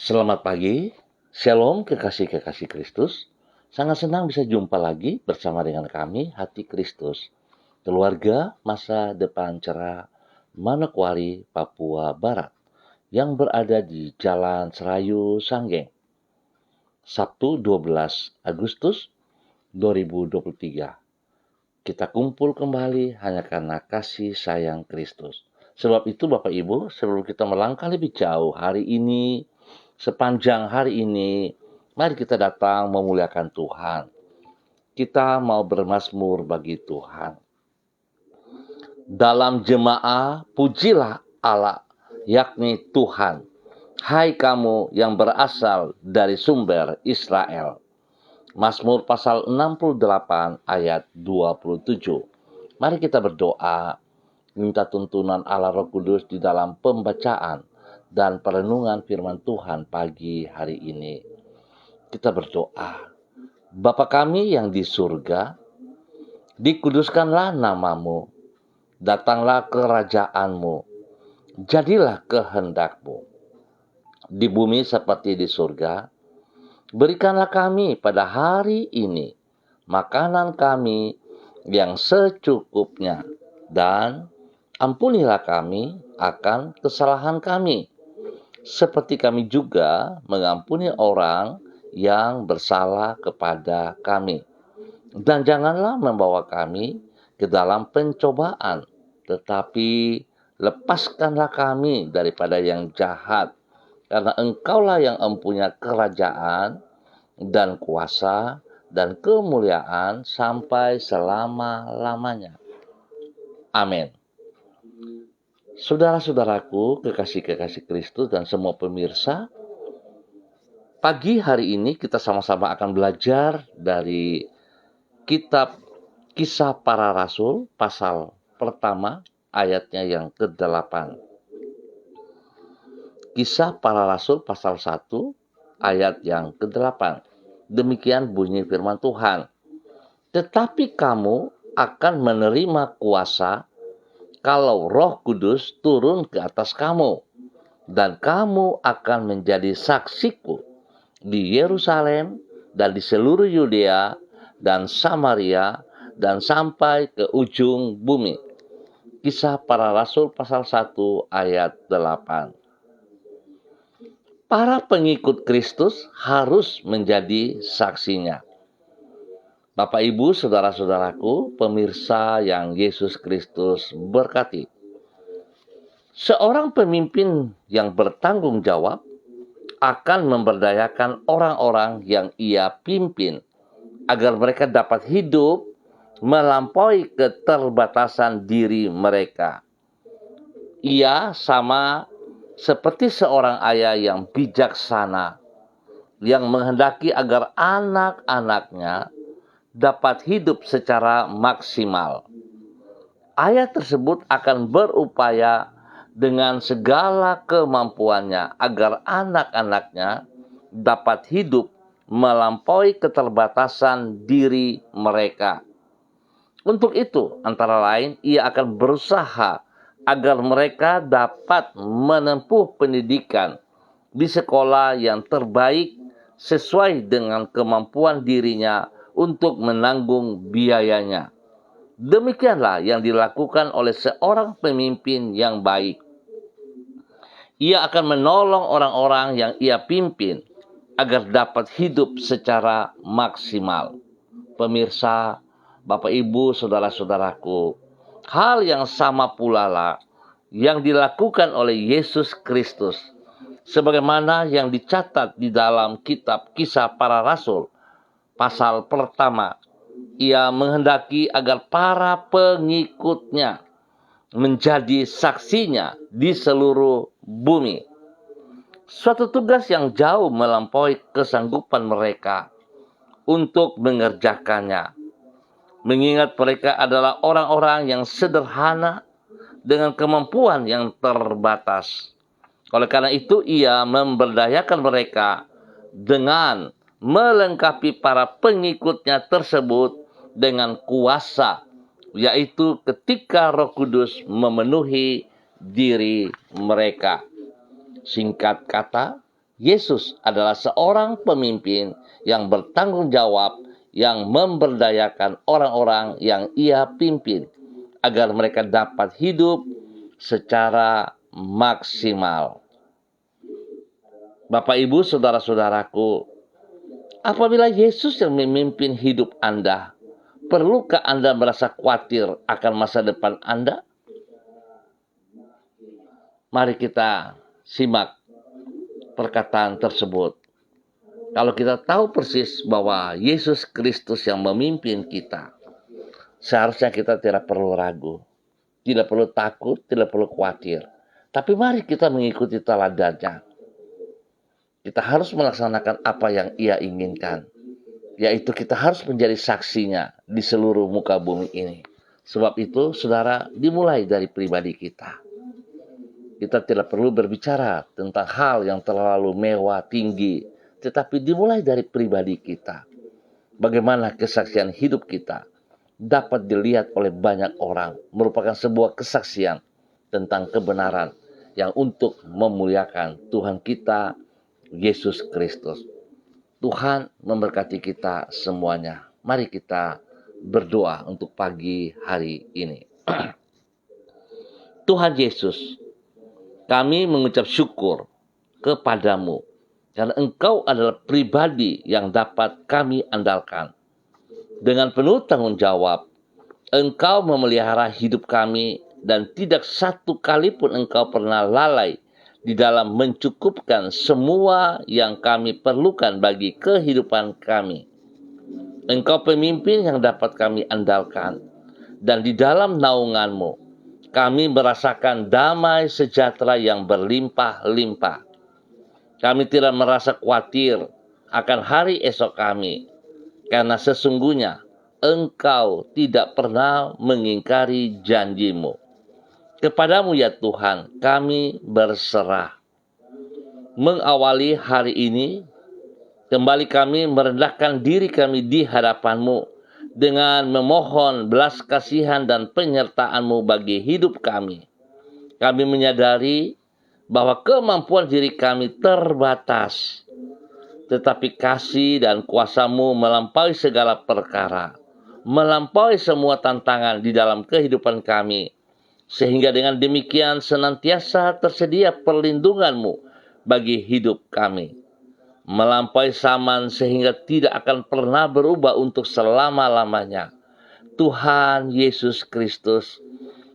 Selamat pagi, Shalom kekasih-kekasih Kristus. Sangat senang bisa jumpa lagi bersama dengan kami, Hati Kristus. Keluarga Masa Depan Cerah Manokwari, Papua Barat, yang berada di Jalan Serayu Sanggeng. Sabtu 12 Agustus 2023. Kita kumpul kembali hanya karena kasih sayang Kristus. Sebab itu Bapak Ibu, sebelum kita melangkah lebih jauh hari ini, sepanjang hari ini, mari kita datang memuliakan Tuhan. Kita mau bermazmur bagi Tuhan. Dalam jemaah, pujilah Allah, yakni Tuhan. Hai kamu yang berasal dari sumber Israel. Mazmur pasal 68 ayat 27. Mari kita berdoa, minta tuntunan Allah Roh Kudus di dalam pembacaan dan perenungan firman Tuhan pagi hari ini. Kita berdoa. Bapa kami yang di surga, dikuduskanlah namamu, datanglah kerajaanmu, jadilah kehendakmu. Di bumi seperti di surga, berikanlah kami pada hari ini makanan kami yang secukupnya, dan ampunilah kami akan kesalahan kami, seperti kami juga mengampuni orang yang bersalah kepada kami. Dan janganlah membawa kami ke dalam pencobaan, tetapi lepaskanlah kami daripada yang jahat. Karena Engkaulah yang mempunyai kerajaan dan kuasa dan kemuliaan sampai selama-lamanya. Amin. Saudara-saudaraku, kekasih-kekasih Kristus dan semua pemirsa, pagi hari ini kita sama-sama akan belajar dari kitab Kisah Para Rasul pasal pertama ayatnya yang ke-8. Kisah Para Rasul pasal 1 ayat yang ke-8. Demikian bunyi firman Tuhan. Tetapi kamu akan menerima kuasa kalau Roh Kudus turun ke atas kamu, dan kamu akan menjadi saksiku di Yerusalem dan di seluruh Yudea dan Samaria dan sampai ke ujung bumi. Kisah Para Rasul pasal 1 ayat 8. Para pengikut Kristus harus menjadi saksinya. Bapak, Ibu, saudara-saudaraku, pemirsa yang Yesus Kristus berkati. Seorang pemimpin yang bertanggung jawab akan memberdayakan orang-orang yang ia pimpin agar mereka dapat hidup melampaui keterbatasan diri mereka. Ia sama seperti seorang ayah yang bijaksana yang menghendaki agar anak-anaknya dapat hidup secara maksimal. Ayah tersebut akan berupaya dengan segala kemampuannya agar anak-anaknya dapat hidup melampaui keterbatasan diri mereka. Untuk itu, antara lain, ia akan berusaha agar mereka dapat menempuh pendidikan di sekolah yang terbaik sesuai dengan kemampuan dirinya untuk menanggung biayanya. Demikianlah yang dilakukan oleh seorang pemimpin yang baik. Ia akan menolong orang-orang yang ia pimpin agar dapat hidup secara maksimal. Pemirsa, Bapak, Ibu, saudara-saudaraku, hal yang sama pula lah yang dilakukan oleh Yesus Kristus, sebagaimana yang dicatat di dalam kitab Kisah Para Rasul pasal pertama. Ia menghendaki agar para pengikutnya menjadi saksinya di seluruh bumi. Suatu tugas yang jauh melampaui kesanggupan mereka untuk mengerjakannya. Mengingat mereka adalah orang-orang yang sederhana dengan kemampuan yang terbatas. Oleh karena itu, ia memberdayakan mereka dengan melengkapi para pengikutnya tersebut dengan kuasa, yaitu ketika Roh Kudus memenuhi diri mereka. Singkat kata, Yesus adalah seorang pemimpin yang bertanggung jawab, yang memberdayakan orang-orang yang Ia pimpin agar mereka dapat hidup secara maksimal. Bapak, Ibu, saudara-saudaraku, apabila Yesus yang memimpin hidup Anda, perlukah Anda merasa khawatir akan masa depan Anda? Mari kita simak perkataan tersebut. Kalau kita tahu persis bahwa Yesus Kristus yang memimpin kita, seharusnya kita tidak perlu ragu, tidak perlu takut, tidak perlu khawatir. Tapi mari kita mengikuti teladannya. Kita harus melaksanakan apa yang Ia inginkan, yaitu kita harus menjadi saksinya di seluruh muka bumi ini. Sebab itu, saudara, dimulai dari pribadi kita. Kita tidak perlu berbicara tentang hal yang terlalu mewah, tinggi, tetapi dimulai dari pribadi kita. Bagaimana kesaksian hidup kita dapat dilihat oleh banyak orang, merupakan sebuah kesaksian tentang kebenaran yang untuk memuliakan Tuhan kita, Yesus Kristus. Tuhan memberkati kita semuanya. Mari kita berdoa untuk pagi hari ini. Tuhan Yesus, kami mengucap syukur kepadamu karena Engkau adalah pribadi yang dapat kami andalkan. Dengan penuh tanggung jawab, Engkau memelihara hidup kami dan tidak satu kali pun Engkau pernah lalai di dalam mencukupkan semua yang kami perlukan bagi kehidupan kami. Engkau pemimpin yang dapat kami andalkan, dan di dalam naungan-Mu, kami merasakan damai sejahtera yang berlimpah-limpah. Kami tidak merasa khawatir akan hari esok kami, karena sesungguhnya Engkau tidak pernah mengingkari janji-Mu. Kepadamu ya Tuhan, kami berserah. Mengawali hari ini, kembali kami merendahkan diri kami di hadapan-Mu dengan memohon belas kasihan dan penyertaan-Mu bagi hidup kami. Kami menyadari bahwa kemampuan diri kami terbatas, tetapi kasih dan kuasa-Mu melampaui segala perkara, melampaui semua tantangan di dalam kehidupan kami, sehingga dengan demikian senantiasa tersedia perlindungan-Mu bagi hidup kami, melampaui zaman sehingga tidak akan pernah berubah untuk selama-lamanya. Tuhan Yesus Kristus,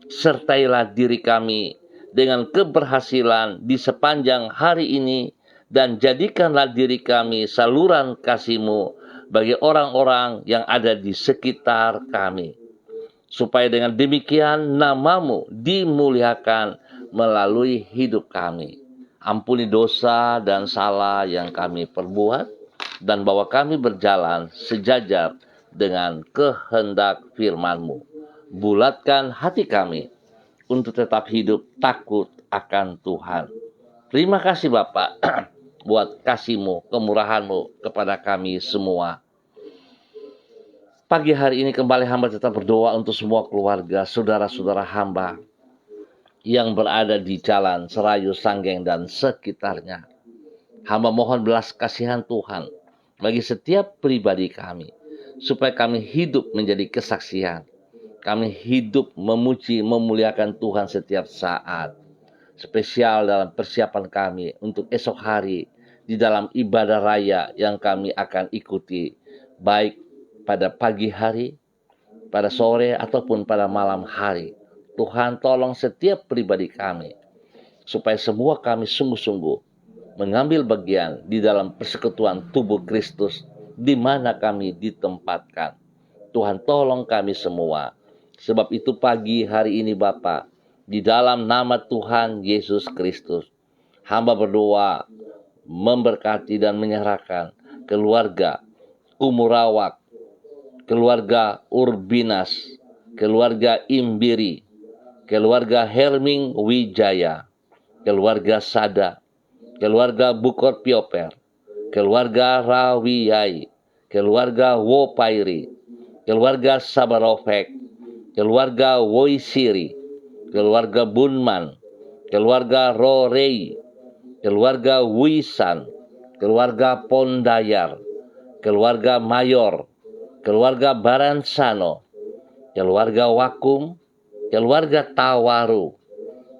sertailah diri kami dengan keberhasilan di sepanjang hari ini, dan jadikanlah diri kami saluran kasih-Mu bagi orang-orang yang ada di sekitar kami, supaya dengan demikian nama-Mu dimuliakan melalui hidup kami. Ampuni dosa dan salah yang kami perbuat, dan bawa kami berjalan sejajar dengan kehendak firman-Mu. Bulatkan hati kami untuk tetap hidup takut akan Tuhan. Terima kasih Bapak buat kasih-Mu, kemurahan-Mu kepada kami semua. Pagi hari ini kembali hamba tetap berdoa untuk semua keluarga, saudara-saudara hamba yang berada di Jalan Serayu, Sanggeng, dan sekitarnya. Hamba mohon belas kasihan Tuhan bagi setiap pribadi kami, supaya kami hidup menjadi kesaksian. Kami hidup memuji, memuliakan Tuhan setiap saat. Spesial dalam persiapan kami untuk esok hari di dalam ibadah raya yang kami akan ikuti, baik pada pagi hari, pada sore, ataupun pada malam hari. Tuhan tolong setiap pribadi kami, supaya semua kami sungguh-sungguh mengambil bagian di dalam persekutuan tubuh Kristus di mana kami ditempatkan. Tuhan tolong kami semua. Sebab itu pagi hari ini Bapa, di dalam nama Tuhan Yesus Kristus, hamba berdoa, memberkati dan menyerahkan keluarga Kumurawak, keluarga Urbinas, keluarga Imbiri, keluarga Herming Wijaya, keluarga Sada, keluarga Bukor Pioper, keluarga Rawiyai, keluarga Wopairi, keluarga Sabarofek, keluarga Woisiri, keluarga Bunman, keluarga Rorei, keluarga Wisan, keluarga Pondayar, keluarga Mayor, keluarga Baransano, keluarga Wakum, keluarga Tawaru,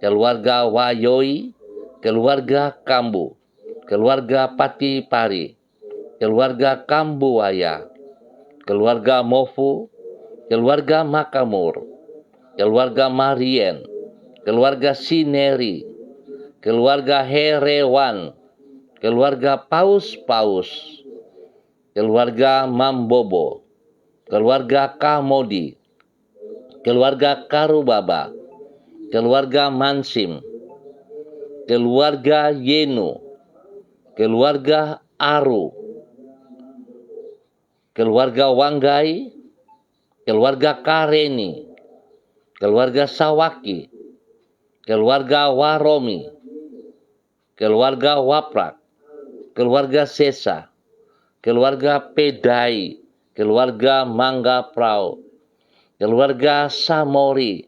keluarga Wayoi, keluarga Kambu, keluarga Patipari, keluarga Kambuaya, keluarga Mofu, keluarga Makamur, keluarga Marien, keluarga Sineri, keluarga Herewan, keluarga Paus-Paus, keluarga Mambobo, keluarga Kamodi, keluarga Karubaba, keluarga Mansim, keluarga Yenu, keluarga Aru, keluarga Wanggai, keluarga Kareni, keluarga Sawaki, keluarga Waromi, keluarga Waprak, keluarga Sesa, keluarga Pedai, keluarga Mangga Prau, keluarga Samori,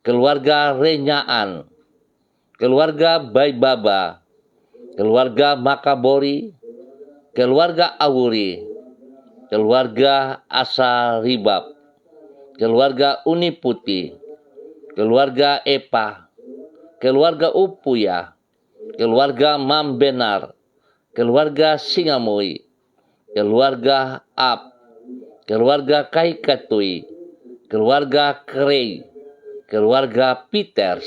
keluarga Renyaan, keluarga Baibaba, keluarga Makabori, keluarga Awuri, keluarga Asaribab, keluarga Uniputi, keluarga Epa, keluarga Upuya, keluarga Mambenar, keluarga Singamui, keluarga Ab, keluarga Kaikatui, keluarga Krei, keluarga Peters,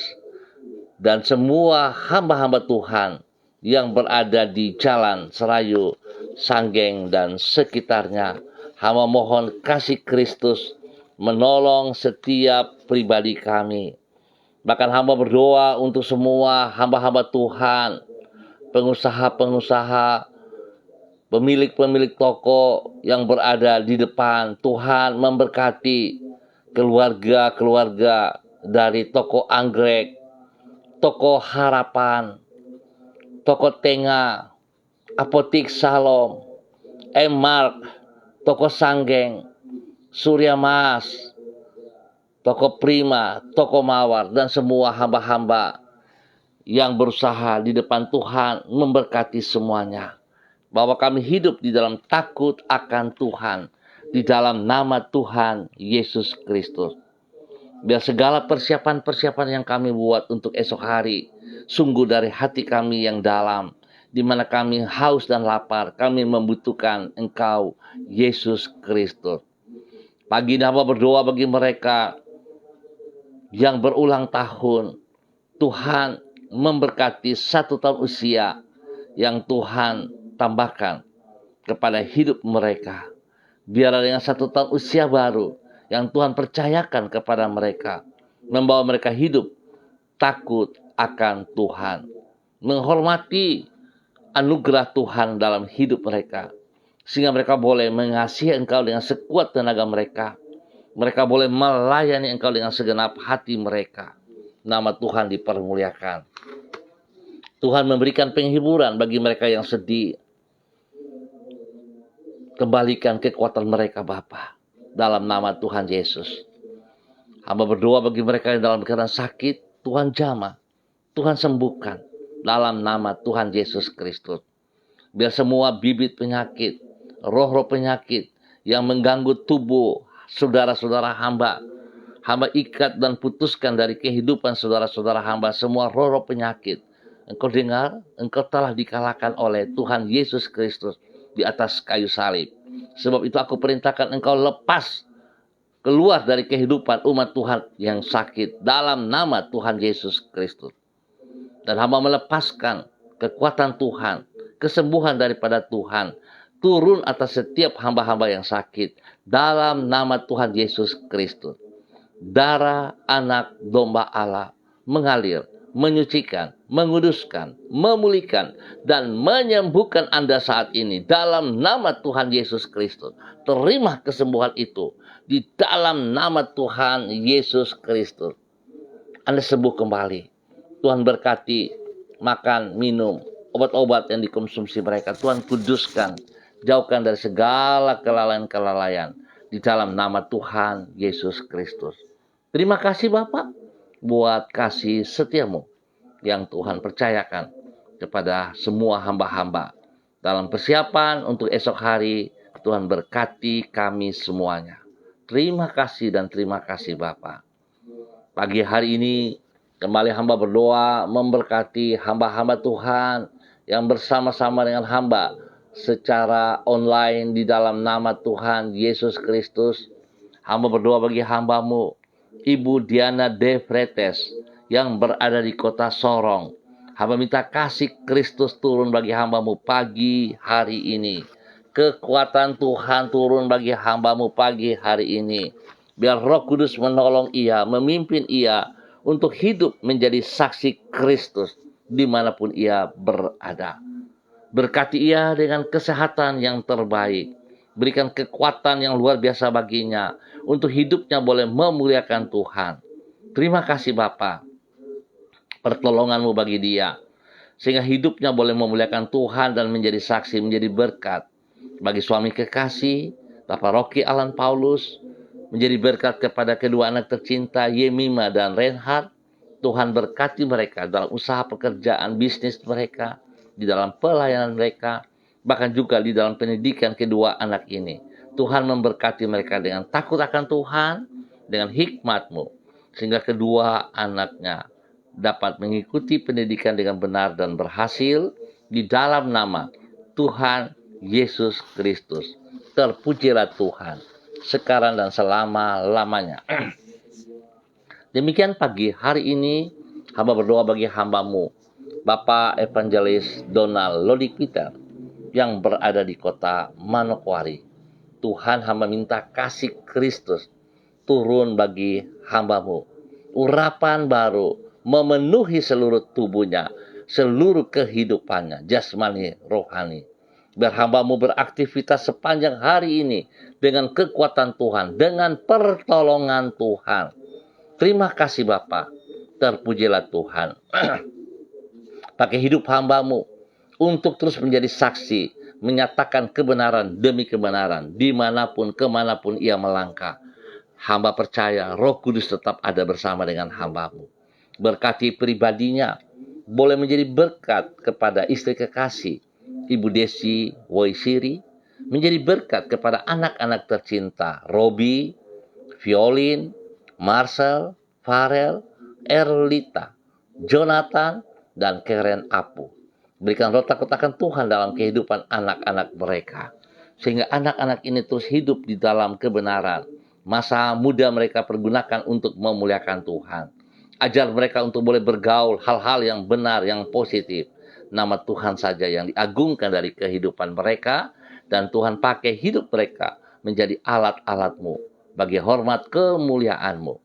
dan semua hamba-hamba Tuhan yang berada di Jalan Serayu, Sanggeng, dan sekitarnya. Hamba mohon kasih Kristus menolong setiap pribadi kami. Bahkan hamba berdoa untuk semua hamba-hamba Tuhan, pengusaha-pengusaha, pemilik-pemilik toko yang berada di depan. Tuhan memberkati keluarga-keluarga dari toko Anggrek, toko Harapan, toko Tenga, Apotik Salom, Mark, toko Sanggeng, Surya Mas, toko Prima, toko Mawar, dan semua hamba-hamba yang berusaha di depan Tuhan memberkati semuanya. Bahwa kami hidup di dalam takut akan Tuhan, di dalam nama Tuhan Yesus Kristus. Biar segala persiapan-persiapan yang kami buat untuk esok hari sungguh dari hati kami yang dalam, di mana kami haus dan lapar, kami membutuhkan Engkau, Yesus Kristus. Pagi ini hamba berdoa bagi mereka yang berulang tahun. Tuhan memberkati 1 tahun usia yang Tuhan tambahkan kepada hidup mereka. Biar dengan 1 tahun usia baru yang Tuhan percayakan kepada mereka, membawa mereka hidup takut akan Tuhan, menghormati anugerah Tuhan dalam hidup mereka, sehingga mereka boleh mengasihi Engkau dengan sekuat tenaga mereka. Mereka boleh melayani Engkau dengan segenap hati mereka. Nama Tuhan dipermuliakan. Tuhan memberikan penghiburan bagi mereka yang sedih. Kembalikan kekuatan mereka Bapa, dalam nama Tuhan Yesus. Hamba berdoa bagi mereka yang dalam keadaan sakit, Tuhan jamah, Tuhan sembuhkan dalam nama Tuhan Yesus Kristus. Biar semua bibit penyakit, roh-roh penyakit yang mengganggu tubuh saudara-saudara hamba ikat dan putuskan dari kehidupan saudara-saudara hamba semua roh-roh penyakit. Engkau dengar, engkau telah dikalahkan oleh Tuhan Yesus Kristus di atas kayu salib. Sebab itu aku perintahkan engkau lepas keluar dari kehidupan umat Tuhan yang sakit dalam nama Tuhan Yesus Kristus. Dan hamba melepaskan kekuatan Tuhan, kesembuhan daripada Tuhan turun atas setiap hamba-hamba yang sakit dalam nama Tuhan Yesus Kristus. Darah anak domba Allah mengalir, menyucikan, menguduskan, memulihkan, dan menyembuhkan Anda saat ini dalam nama Tuhan Yesus Kristus. Terima kesembuhan itu di dalam nama Tuhan Yesus Kristus. Anda sembuh kembali. Tuhan berkati makan, minum, obat-obat yang dikonsumsi mereka. Tuhan kuduskan, jauhkan dari segala kelalaian-kelalaian di dalam nama Tuhan Yesus Kristus. Terima kasih Bapak buat kasih setiamu yang Tuhan percayakan kepada semua hamba-hamba. Dalam persiapan untuk esok hari, Tuhan berkati kami semuanya. Terima kasih dan terima kasih Bapa. Pagi hari ini kembali hamba berdoa memberkati hamba-hamba Tuhan yang bersama-sama dengan hamba secara online di dalam nama Tuhan Yesus Kristus. Hamba berdoa bagi hambamu, Ibu Diana De Fretes yang berada di kota Sorong. Hamba minta kasih Kristus turun bagi hambamu pagi hari ini. Kekuatan Tuhan turun bagi hambamu pagi hari ini. Biar Roh Kudus menolong ia, memimpin ia untuk hidup menjadi saksi Kristus dimanapun ia berada. Berkati ia dengan kesehatan yang terbaik. Berikan kekuatan yang luar biasa baginya untuk hidupnya boleh memuliakan Tuhan. Terima kasih Bapa, pertolongan-Mu bagi dia, sehingga hidupnya boleh memuliakan Tuhan dan menjadi saksi, menjadi berkat. Bagi suami kekasih, Bapak Rocky Alan Paulus, menjadi berkat kepada kedua anak tercinta, Yemima dan Reinhard. Tuhan berkati mereka dalam usaha pekerjaan, bisnis mereka, di dalam pelayanan mereka, bahkan juga di dalam pendidikan kedua anak ini. Tuhan memberkati mereka dengan takut akan Tuhan, dengan hikmat-Mu, sehingga kedua anaknya dapat mengikuti pendidikan dengan benar dan berhasil di dalam nama Tuhan Yesus Kristus. Terpujilah Tuhan sekarang dan selama-lamanya. Demikian pagi hari ini hamba berdoa bagi hambamu, Bapak Evangelis Donald Lodik Peter yang berada di kota Manokwari. Tuhan, hamba minta kasih Kristus turun bagi hambamu. Urapan baru memenuhi seluruh tubuhnya, seluruh kehidupannya, jasmani, rohani. Biar hambamu beraktivitas sepanjang hari ini dengan kekuatan Tuhan, dengan pertolongan Tuhan. Terima kasih Bapa, terpujilah Tuhan. Pakai hidup hambamu untuk terus menjadi saksi, menyatakan kebenaran demi kebenaran, dimanapun, kemanapun ia melangkah. Hamba percaya Roh Kudus tetap ada bersama dengan hambamu. Berkati pribadinya, boleh menjadi berkat kepada istri kekasih, Ibu Desi Woisiri, menjadi berkat kepada anak-anak tercinta, Robi, Violin, Marcel, Farel, Erlita, Jonathan, dan Karen Apu. Berikan roh takut akan Tuhan dalam kehidupan anak-anak mereka, sehingga anak-anak ini terus hidup di dalam kebenaran. Masa muda mereka pergunakan untuk memuliakan Tuhan. Ajar mereka untuk boleh bergaul hal-hal yang benar, yang positif. Nama Tuhan saja yang diagungkan dari kehidupan mereka, dan Tuhan pakai hidup mereka menjadi alat-alat-Mu bagi hormat kemuliaan-Mu.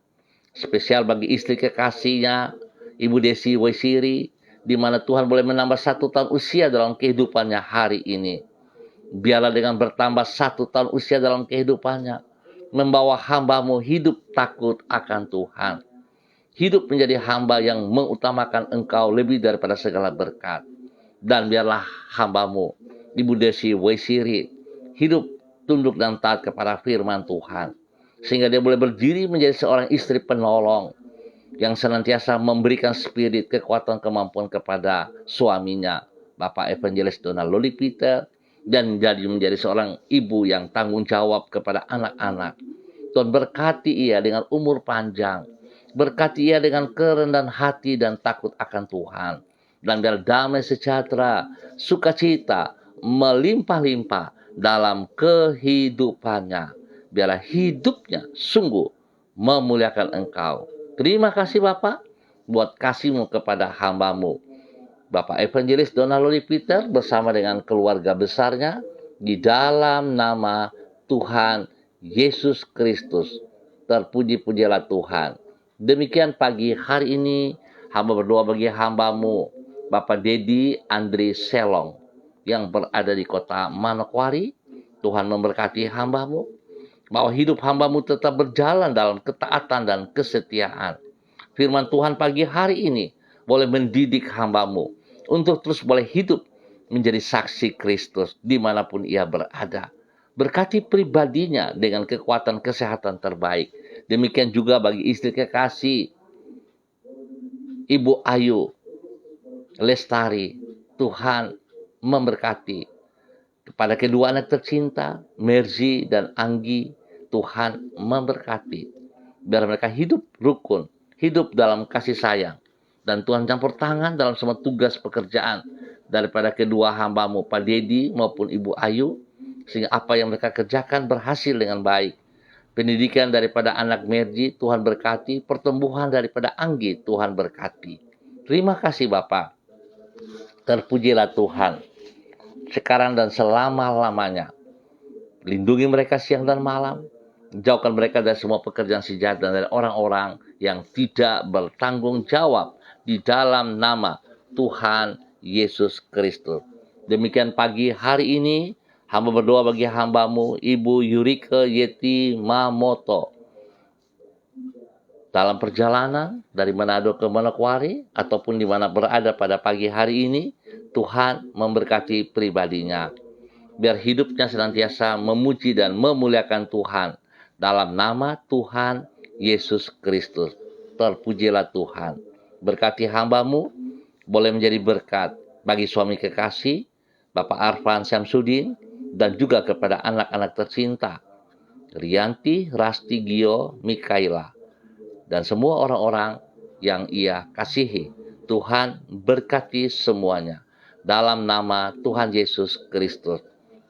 Spesial bagi istri kekasihnya, Ibu Desi Woisiri, di mana Tuhan boleh menambah 1 tahun usia dalam kehidupannya hari ini. Biarlah dengan bertambah 1 tahun usia dalam kehidupannya, membawa hambamu hidup takut akan Tuhan. Hidup menjadi hamba yang mengutamakan Engkau lebih daripada segala berkat. Dan biarlah hambamu, Ibu Desi Woisiri, hidup tunduk dan taat kepada firman Tuhan, sehingga dia boleh berdiri menjadi seorang istri penolong yang senantiasa memberikan spirit, kekuatan, kemampuan kepada suaminya, Bapak Evangelis Donald Lodik Peter, dan menjadi seorang ibu yang tanggung jawab kepada anak-anak. Tuhan berkati ia dengan umur panjang, berkati ia dengan kerendahan hati dan takut akan Tuhan, dan biar damai sejahtera, sukacita melimpah-limpah dalam kehidupannya. Biarlah hidupnya sungguh memuliakan Engkau. Terima kasih Bapak buat kasih-Mu kepada hamba-Mu, Bapak Evangelis Donald Lodik Peter bersama dengan keluarga besarnya, di dalam nama Tuhan Yesus Kristus. Terpuji-pujilah Tuhan. Demikian pagi hari ini hamba berdoa bagi hamba-Mu, Bapak Dedi Andri Selong yang berada di kota Manokwari. Tuhan memberkati hamba-Mu, bahwa hidup hamba-Mu tetap berjalan dalam ketaatan dan kesetiaan. Firman Tuhan pagi hari ini boleh mendidik hamba-Mu untuk terus boleh hidup menjadi saksi Kristus dimanapun ia berada. Berkati pribadinya dengan kekuatan kesehatan terbaik. Demikian juga bagi istri kekasih, Ibu Ayu Lestari, Tuhan memberkati. Kepada kedua anak tercinta, Merzi dan Anggi, Tuhan memberkati. Biar mereka hidup rukun, hidup dalam kasih sayang. Dan Tuhan campur tangan dalam semua tugas pekerjaan daripada kedua hamba-Mu, Pak Dedi maupun Ibu Ayu, sehingga apa yang mereka kerjakan berhasil dengan baik. Pendidikan daripada anak Merzi, Tuhan berkati. Pertumbuhan daripada Anggi, Tuhan berkati. Terima kasih Bapak. Terpujilah Tuhan sekarang dan selama-lamanya. Lindungi mereka siang dan malam. Jauhkan mereka dari semua pekerjaan si jahat dan dari orang-orang yang tidak bertanggung jawab di dalam nama Tuhan Yesus Kristus. Demikian pagi hari ini, hamba berdoa bagi hamba-Mu, Ibu Yurike Yeti Mamoto. Dalam perjalanan dari Manado ke Manokwari, ataupun di mana berada pada pagi hari ini, Tuhan memberkati pribadinya. Biar hidupnya senantiasa memuji dan memuliakan Tuhan. Dalam nama Tuhan Yesus Kristus. Terpujilah Tuhan. Berkati hamba-Mu, boleh menjadi berkat bagi suami kekasih, Bapak Arfan Syamsuddin, dan juga kepada anak-anak tercinta, Rianti, Rasti, Gio, Mikaela, dan semua orang-orang yang ia kasihi. Tuhan berkati semuanya. Dalam nama Tuhan Yesus Kristus.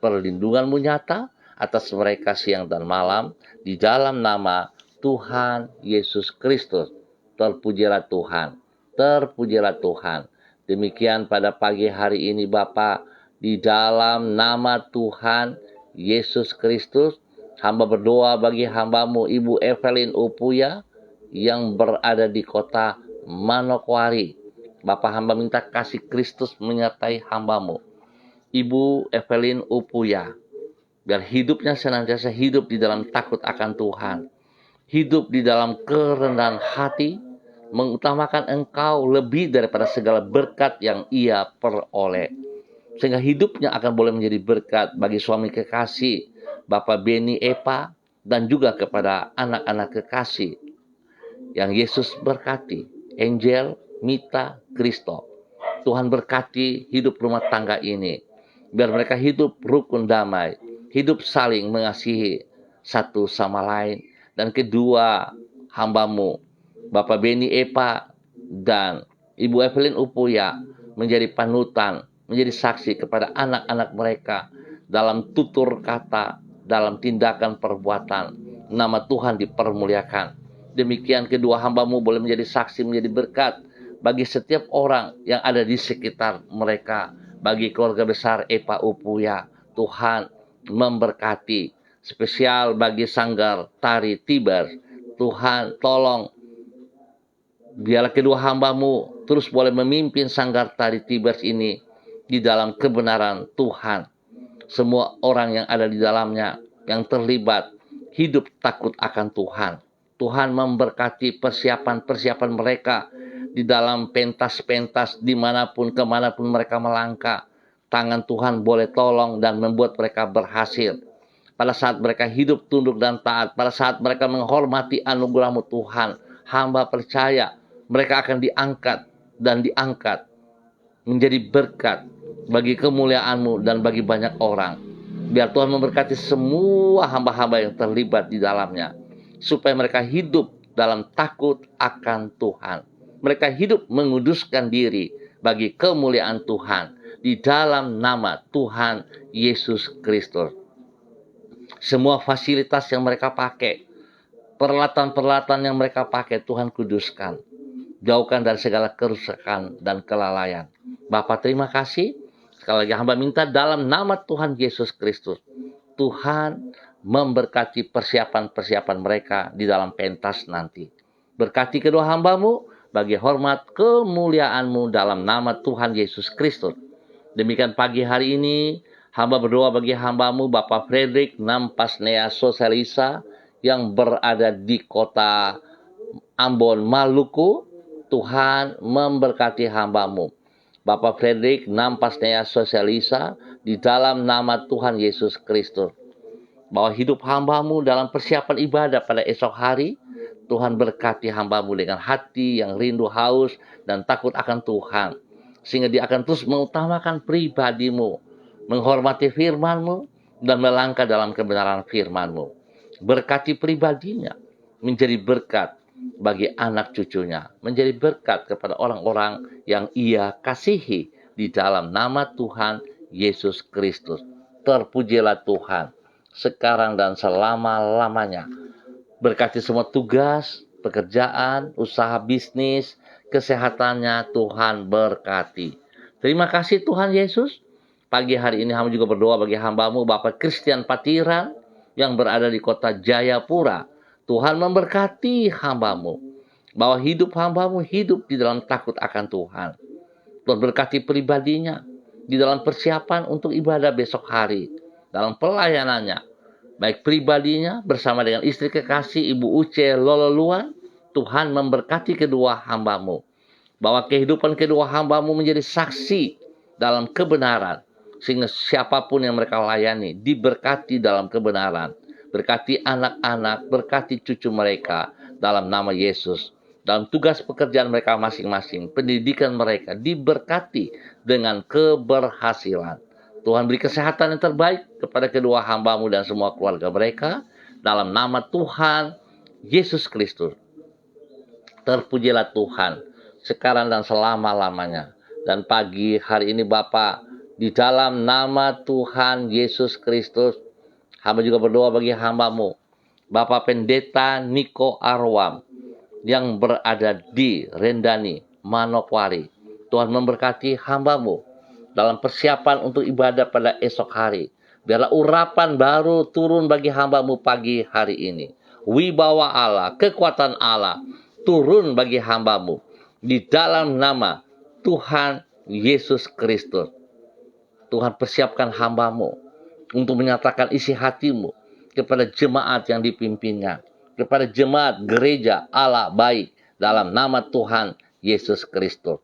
Perlindungan-Mu nyata atas mereka siang dan malam. Di dalam nama Tuhan Yesus Kristus. Terpujilah Tuhan. Terpujilah Tuhan. Demikian pada pagi hari ini Bapak. Di dalam nama Tuhan Yesus Kristus. Hamba berdoa bagi hamba-Mu Ibu Evelyn Upuya yang berada di kota Manokwari. Bapak hamba minta kasih Kristus menyertai hamba-Mu Ibu Evelyn Upuya. Biar hidupnya senantiasa hidup di dalam takut akan Tuhan. Hidup di dalam kerendahan hati. Mengutamakan Engkau lebih daripada segala berkat yang ia peroleh. Sehingga hidupnya akan boleh menjadi berkat bagi suami kekasih Bapak Beni Epa. Dan juga kepada anak-anak kekasih yang Yesus berkati. Angel, Mita, Kristo. Tuhan berkati hidup rumah tangga ini. Biar mereka hidup rukun damai. Hidup saling mengasihi satu sama lain. Dan kedua hamba-Mu, Bapak Beni Epa dan Ibu Evelyn Upuya, menjadi panutan, menjadi saksi kepada anak-anak mereka. Dalam tutur kata, dalam tindakan perbuatan. Nama Tuhan dipermuliakan. Demikian kedua hamba-Mu boleh menjadi saksi, menjadi berkat bagi setiap orang yang ada di sekitar mereka. Bagi keluarga besar Epa Upuya, Tuhan memberkati. Spesial bagi Sanggar Tari Tiber, Tuhan tolong biarlah kedua hamba-Mu terus boleh memimpin Sanggar Tari Tiber ini di dalam kebenaran Tuhan. Semua orang yang ada di dalamnya, yang terlibat, hidup takut akan Tuhan. Tuhan memberkati persiapan-persiapan mereka di dalam pentas-pentas dimanapun, kemanapun mereka melangkah. Tangan Tuhan boleh tolong dan membuat mereka berhasil. Pada saat mereka hidup tunduk dan taat, pada saat mereka menghormati anugerah-Mu Tuhan, hamba percaya mereka akan diangkat dan diangkat menjadi berkat bagi kemuliaan-Mu dan bagi banyak orang. Biar Tuhan memberkati semua hamba-hamba yang terlibat di dalamnya. Supaya mereka hidup dalam takut akan Tuhan. Mereka hidup menguduskan diri bagi kemuliaan Tuhan. Di dalam nama Tuhan Yesus Kristus. Semua fasilitas yang mereka pakai, peralatan-peralatan yang mereka pakai, Tuhan kuduskan. Jauhkan dari segala kerusakan dan kelalaian. Bapa terima kasih. Sekali lagi hamba minta dalam nama Tuhan Yesus Kristus. Tuhan memberkati persiapan-persiapan mereka di dalam pentas nanti. Berkati kedua hamba-Mu bagi hormat kemuliaan-Mu dalam nama Tuhan Yesus Kristus. Demikian pagi hari ini, hamba berdoa bagi hamba-Mu Bapak Frederick Nampasnea Sosalisa yang berada di kota Ambon, Maluku. Tuhan memberkati hamba-Mu Bapak Frederick Nampasnea Sosalisa di dalam nama Tuhan Yesus Kristus. Bahwa hidup hamba-Mu dalam persiapan ibadah pada esok hari, Tuhan berkati hamba-Mu dengan hati yang rindu haus dan takut akan Tuhan. sehingga dia akan terus mengutamakan pribadimu, menghormati firman-Mu, dan melangkah dalam kebenaran firman-Mu. Berkati pribadinya, menjadi berkat bagi anak cucunya, menjadi berkat kepada orang-orang yang ia kasihi di dalam nama Tuhan Yesus Kristus. Terpujilah Tuhan, sekarang dan selama-lamanya. Berkati semua tugas, pekerjaan, usaha bisnis, kesehatannya Tuhan berkati. Terima kasih Tuhan Yesus. Pagi hari ini hamba juga berdoa bagi hamba-Mu Bapak Christian Patiran yang berada di kota Jayapura. Tuhan memberkati hamba-Mu, bahwa hidup hamba-Mu hidup di dalam takut akan Tuhan. Tuhan berkati pribadinya di dalam persiapan untuk ibadah besok hari, dalam pelayanannya, baik pribadinya bersama dengan istri kekasih Ibu Uce Lololuan. Tuhan memberkati kedua hamba-Mu, bahwa kehidupan kedua hamba-Mu menjadi saksi dalam kebenaran, sehingga siapapun yang mereka layani diberkati dalam kebenaran. Berkati anak-anak, berkati cucu mereka dalam nama Yesus. Dalam tugas pekerjaan mereka masing-masing, pendidikan mereka diberkati dengan keberhasilan. Tuhan beri kesehatan yang terbaik kepada kedua hamba-Mu dan semua keluarga mereka. Dalam nama Tuhan Yesus Kristus. Terpujilah Tuhan, sekarang dan selama-lamanya. Dan pagi hari ini Bapa, di dalam nama Tuhan Yesus Kristus, hamba juga berdoa bagi hamba-Mu, Bapak Pendeta Niko Arwam, yang berada di Rendani, Manokwari. Tuhan memberkati hamba-Mu dalam persiapan untuk ibadah pada esok hari. Biarlah urapan baru turun bagi hamba-Mu pagi hari ini. Wibawa Allah, kekuatan Allah turun bagi hamba-Mu di dalam nama Tuhan Yesus Kristus. Tuhan persiapkan hamba-Mu untuk menyatakan isi hati-Mu kepada jemaat yang dipimpinnya, kepada jemaat gereja Allah baik dalam nama Tuhan Yesus Kristus.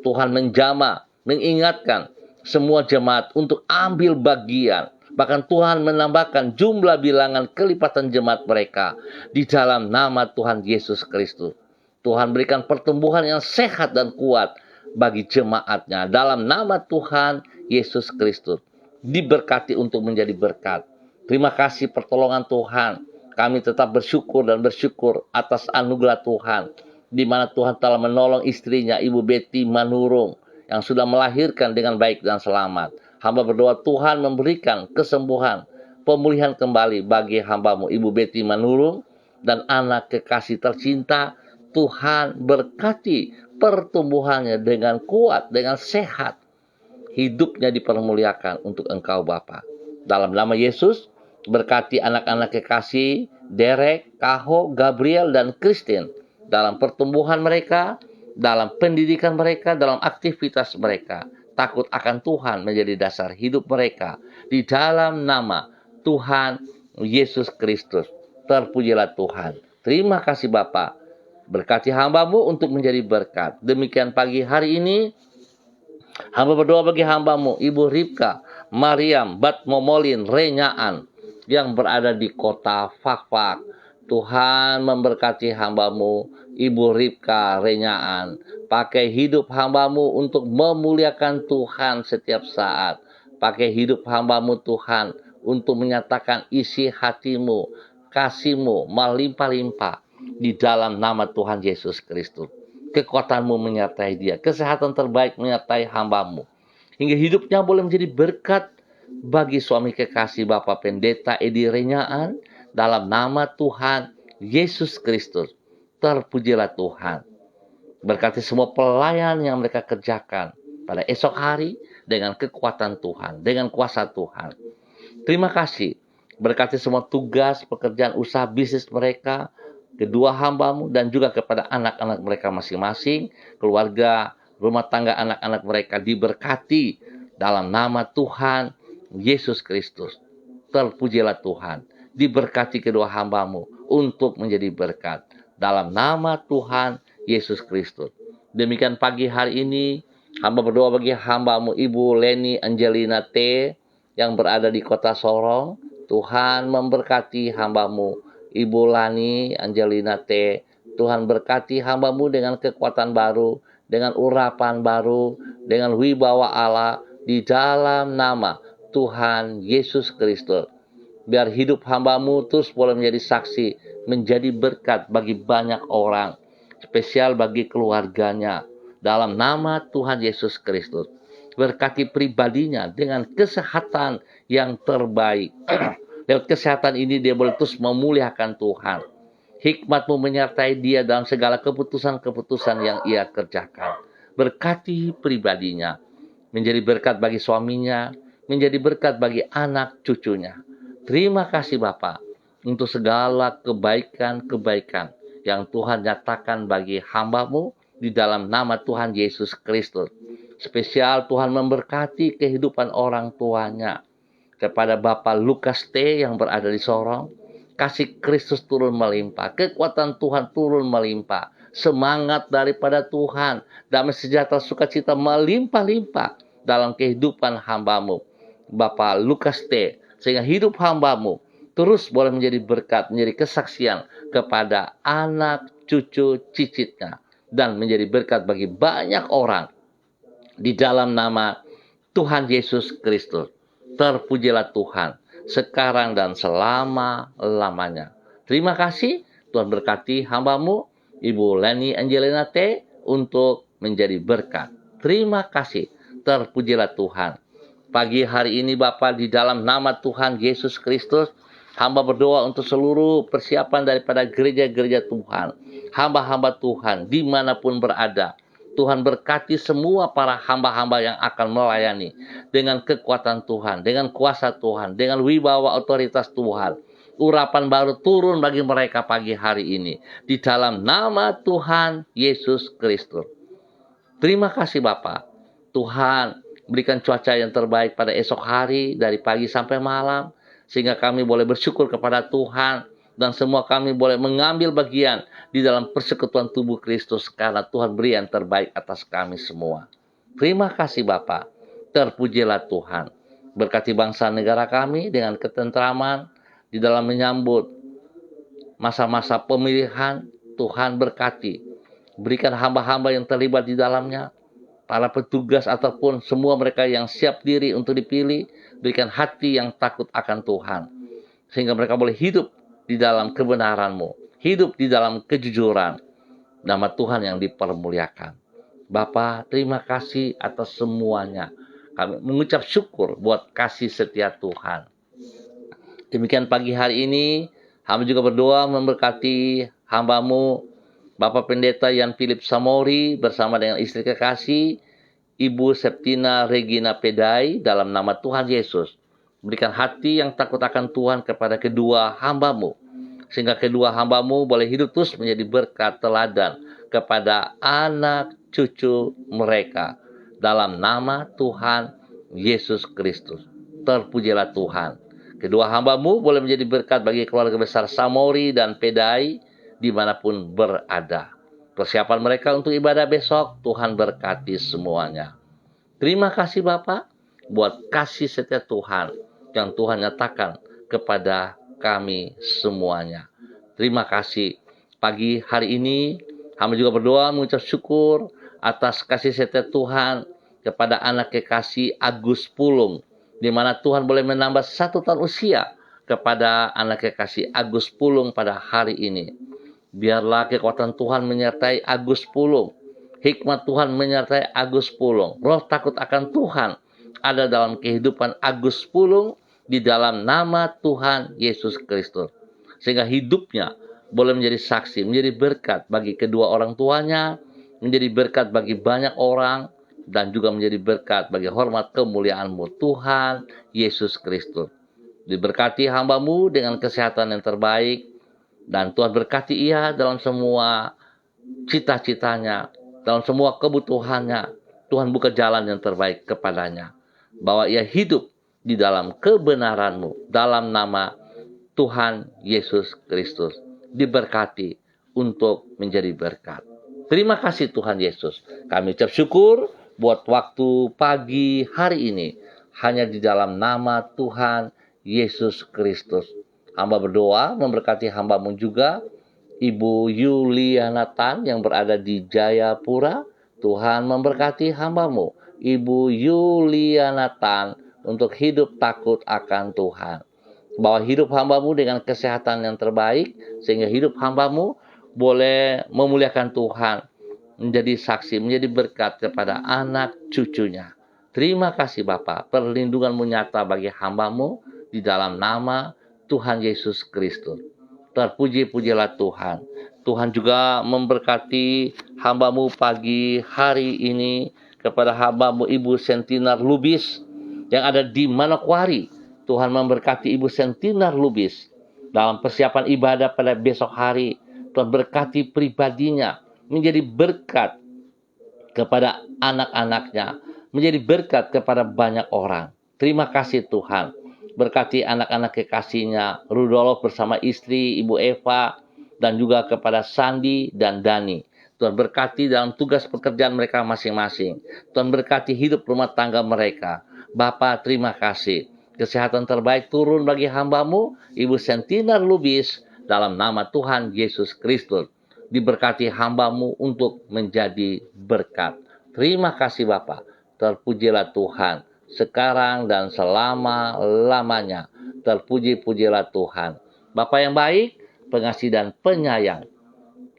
Tuhan menjamah, mengingatkan semua jemaat untuk ambil bagian. Bahkan Tuhan menambahkan jumlah bilangan kelipatan jemaat mereka di dalam nama Tuhan Yesus Kristus. Tuhan berikan pertumbuhan yang sehat dan kuat bagi jemaatnya dalam nama Tuhan Yesus Kristus. Diberkati untuk menjadi berkat. Terima kasih pertolongan Tuhan. Kami tetap bersyukur dan bersyukur atas anugerah Tuhan, di mana Tuhan telah menolong istrinya Ibu Betty Manurung yang sudah melahirkan dengan baik dan selamat. Hamba berdoa Tuhan memberikan kesembuhan, pemulihan kembali bagi hamba-Mu Ibu Betty Manurung dan anak kekasih tercinta. Tuhan berkati pertumbuhannya dengan kuat, dengan sehat. Hidupnya dipermuliakan untuk Engkau Bapa. Dalam nama Yesus, berkati anak-anak kekasih Derek, Kaho, Gabriel, dan Christine dalam pertumbuhan mereka, dalam pendidikan mereka, dalam aktivitas mereka. Takut akan Tuhan menjadi dasar hidup mereka. Di dalam nama Tuhan Yesus Kristus. Terpujilah Tuhan. Terima kasih Bapa. Berkati hamba-Mu untuk menjadi berkat. Demikian pagi hari ini, hamba berdoa bagi hamba-Mu Ibu Ripka Mariam Batmomolin Renyaan yang berada di kota Fakfak. Tuhan memberkati hamba-Mu Ibu Ripka Renyaan. Pakai hidup hamba-Mu untuk memuliakan Tuhan setiap saat. Pakai hidup hamba-Mu Tuhan untuk menyatakan isi hati-Mu, kasih-Mu melimpah-limpah di dalam nama Tuhan Yesus Kristus. Kekuatan-Mu menyertai dia, kesehatan terbaik menyertai hamba-Mu, hingga hidupnya boleh menjadi berkat bagi suami kekasih Bapak Pendeta Edi Renyaan dalam nama Tuhan Yesus Kristus. Terpujilah Tuhan. Berkati semua pelayan yang mereka kerjakan pada esok hari dengan kekuatan Tuhan, dengan kuasa Tuhan. Terima kasih. Berkati semua tugas, pekerjaan, usaha bisnis mereka, kedua hamba-Mu, dan juga kepada anak-anak mereka masing-masing, keluarga, rumah tangga anak-anak mereka diberkati dalam nama Tuhan Yesus Kristus. Terpujilah Tuhan. Diberkati kedua hamba-Mu untuk menjadi berkat dalam nama Tuhan Yesus Kristus. Demikian pagi hari ini, hamba berdoa bagi hamba-Mu Ibu Leni Angelina T yang berada di kota Sorong. Tuhan memberkati hamba-Mu Ibu Lani Angelina T. Tuhan berkati hamba-Mu dengan kekuatan baru, dengan urapan baru, dengan wibawa Allah di dalam nama Tuhan Yesus Kristus. Biar hidup hamba-Mu terus boleh menjadi saksi, menjadi berkat bagi banyak orang, spesial bagi keluarganya, dalam nama Tuhan Yesus Kristus. Berkati pribadinya dengan kesehatan yang terbaik. Lewat kesehatan ini dia boleh terus memuliakan Tuhan. Hikmat-Mu menyertai dia dalam segala keputusan-keputusan yang ia kerjakan. Berkati pribadinya, menjadi berkat bagi suaminya, menjadi berkat bagi anak cucunya. Terima kasih Bapa untuk segala kebaikan-kebaikan yang Tuhan nyatakan bagi hamba-Mu di dalam nama Tuhan Yesus Kristus. Spesial Tuhan memberkati kehidupan orang tuanya. Kepada Bapak Lukas T. yang berada di Sorong, kasih Kristus turun melimpah, kekuatan Tuhan turun melimpah, semangat daripada Tuhan, damai sejahtera sukacita melimpah-limpah dalam kehidupan hamba-Mu, Bapak Lukas T. Sehingga hidup hamba-Mu terus boleh menjadi berkat, menjadi kesaksian kepada anak, cucu, cicitnya, dan menjadi berkat bagi banyak orang di dalam nama Tuhan Yesus Kristus. Terpujilah Tuhan sekarang dan selama-lamanya. Terima kasih. Tuhan berkati hamba-Mu Ibu Leni Angelina T. untuk menjadi berkat. Terima kasih. Terpujilah Tuhan. Pagi hari ini Bapa, di dalam nama Tuhan Yesus Kristus, hamba berdoa untuk seluruh persiapan daripada gereja-gereja Tuhan, hamba-hamba Tuhan dimanapun berada. Tuhan berkati semua para hamba-hamba yang akan melayani dengan kekuatan Tuhan, dengan kuasa Tuhan, dengan wibawa otoritas Tuhan. Urapan baru turun bagi mereka pagi hari ini di dalam nama Tuhan Yesus Kristus. Terima kasih Bapa. Tuhan berikan cuaca yang terbaik pada esok hari dari pagi sampai malam, sehingga kami boleh bersyukur kepada Tuhan dan semua kami boleh mengambil bagian di dalam persekutuan tubuh Kristus karena Tuhan beri yang terbaik atas kami semua. Terima kasih Bapa. Terpujilah Tuhan. Berkati bangsa negara kami dengan ketentraman di dalam menyambut masa-masa pemilihan. Tuhan berkati. Berikan hamba-hamba yang terlibat di dalamnya, para petugas ataupun semua mereka yang siap diri untuk dipilih, berikan hati yang takut akan Tuhan, sehingga mereka boleh hidup di dalam kebenaran-Mu, hidup di dalam kejujuran. Nama Tuhan yang dipermuliakan. Bapa, terima kasih atas semuanya. Kami mengucap syukur buat kasih setia Tuhan. Demikian pagi hari ini, hamba juga berdoa memberkati hamba-Mu, Bapak Pendeta Yan Philip Samori bersama dengan istri kekasih, Ibu Septina Regina Pedai, dalam nama Tuhan Yesus. Berikan hati yang takut akan Tuhan kepada kedua hamba-Mu, sehingga kedua hamba-Mu boleh hidup terus menjadi berkat teladan kepada anak cucu mereka. Dalam nama Tuhan Yesus Kristus. Terpujilah Tuhan. Kedua hamba-Mu boleh menjadi berkat bagi keluarga besar Samori dan Pedai dimanapun berada. Persiapan mereka untuk ibadah besok, Tuhan berkati semuanya. Terima kasih Bapak buat kasih setia Tuhan yang Tuhan nyatakan kepada kami semuanya. Terima kasih. Pagi hari ini, hamba juga berdoa mengucap syukur atas kasih setia Tuhan kepada anak kekasih Agus Pulung, di mana Tuhan boleh menambah 1 tahun usia kepada anak kekasih Agus Pulung pada hari ini. Biarlah kekuatan Tuhan menyertai Agus Pulung, hikmat Tuhan menyertai Agus Pulung, roh takut akan Tuhan ada dalam kehidupan Agus Pulung di dalam nama Tuhan Yesus Kristus. Sehingga hidupnya boleh menjadi saksi, menjadi berkat bagi kedua orang tuanya, menjadi berkat bagi banyak orang, dan juga menjadi berkat bagi hormat kemuliaan-Mu Tuhan Yesus Kristus. Diberkati hamba-Mu dengan kesehatan yang terbaik, dan Tuhan berkati ia dalam semua cita-citanya, dalam semua kebutuhannya. Tuhan buka jalan yang terbaik kepadanya, bahwa ia hidup di dalam kebenaran-Mu dalam nama Tuhan Yesus Kristus. Diberkati untuk menjadi berkat. Terima kasih Tuhan Yesus. Kami ucap syukur buat waktu pagi hari ini hanya di dalam nama Tuhan Yesus Kristus. Hamba berdoa memberkati hamba-Mu juga, Ibu Yuliana Tan yang berada di Jayapura. Tuhan memberkati hamba-Mu, Ibu Yuliana Tan, untuk hidup takut akan Tuhan. Bawa hidup hamba-Mu dengan kesehatan yang terbaik, sehingga hidup hamba-Mu boleh memuliakan Tuhan, menjadi saksi, menjadi berkat kepada anak cucunya. Terima kasih Bapa, perlindungan-Mu nyata bagi hamba-Mu di dalam nama Tuhan Yesus Kristus. Terpuji-pujilah Tuhan. Tuhan juga memberkati hamba-Mu pagi hari ini, kepada hamba-Mu Ibu Sentinar Lubis yang ada di Manokwari. Tuhan memberkati Ibu Sentinar Lubis dalam persiapan ibadah pada besok hari. Tuhan berkati pribadinya, menjadi berkat kepada anak-anaknya, menjadi berkat kepada banyak orang. Terima kasih Tuhan. Berkati anak-anak kekasihnya, Rudolf bersama istri Ibu Eva, dan juga kepada Sandi dan Dani. Tuhan berkati dalam tugas pekerjaan mereka masing-masing. Tuhan berkati hidup rumah tangga mereka. Bapa, terima kasih. Kesehatan terbaik turun bagi hamba-Mu, Ibu Sentinar Lubis, dalam nama Tuhan Yesus Kristus. Diberkati hamba-Mu untuk menjadi berkat. Terima kasih Bapa. Terpujilah Tuhan, sekarang dan selama-lamanya. Terpuji-pujilah Tuhan. Bapa yang baik, pengasih dan penyayang.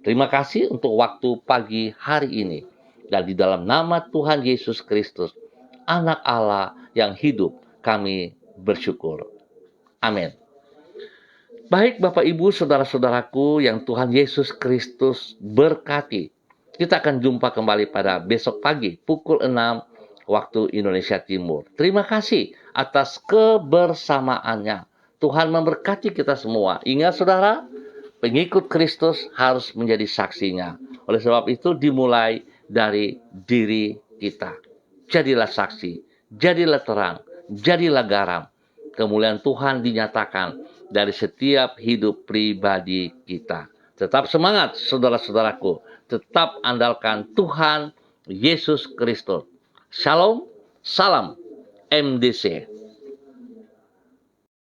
Terima kasih untuk waktu pagi hari ini. Dan di dalam nama Tuhan Yesus Kristus, Anak Allah yang hidup, kami bersyukur. Amin. Baik Bapak Ibu, saudara-saudaraku yang Tuhan Yesus Kristus berkati. Kita akan jumpa kembali pada besok pagi pukul 6 waktu Indonesia Timur. Terima kasih atas kebersamaannya. Tuhan memberkati kita semua. Ingat saudara, pengikut Kristus harus menjadi saksinya. Oleh sebab itu dimulai dari diri kita. Jadilah saksi, jadilah terang, jadilah garam. Kemuliaan Tuhan dinyatakan dari setiap hidup pribadi kita. Tetap semangat saudara-saudaraku. Tetap andalkan Tuhan Yesus Kristus. Shalom, salam MDC.